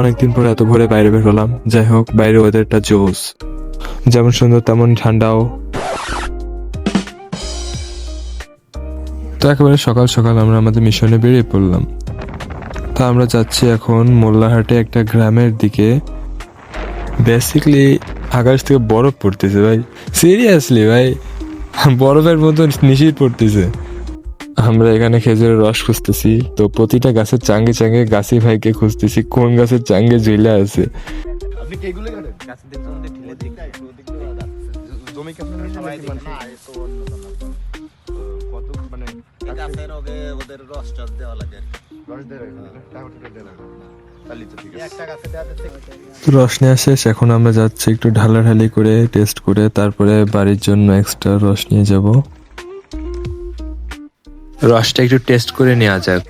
অনেকদিন পর এত ভোরে বাইরে বের হলাম। যাই হোক, বাইরে ওয়েদারটা জোস, যেমন সুন্দর তেমন ঠান্ডাও। তো একেবারে সকাল সকাল আমরা আমাদের মিশনে বেরিয়ে পড়লাম। তা আমরা যাচ্ছি এখন মোল্লাহাটে একটা গ্রামের দিকে। বেসিকলি আকাশ থেকে বরফ পড়তেছে ভাই, সিরিয়াসলি ভাই, বরফের মতো নিশির পড়তেছে। আমরা এখানে খেজুরের রস খুঁজতেছি, তো প্রতিটা গাছের চাঙ্গে চাঙ্গে গাছি ভাইকে খুঁজতেছি কোন গাছের চাঙ্গে ঝুলে আছে। আপনি কি এগুলো করেন? গাছের দিক থেকে ঢিলে দিক জমি কি আপনার সবাই দেখে না, এ তো অন্য কোনো কত মানে গাছের ওগে ওদের রস টস দেওয়া লাগে, রস দেওয়া লাগে, টাকা দেওয়া লাগে, তাহলে তো ঠিক আছে। একটা গাছে দেওয়া যাচ্ছে। রস নেওয়া শেষ, এখন আমরা যাচ্ছি একটু ঢালাঢালি করে টেস্ট করে তারপরে বাড়ির জন্য এক্সট্রা রস নিয়ে যাব। রসটা একটু টেস্ট করে নেওয়া যাক।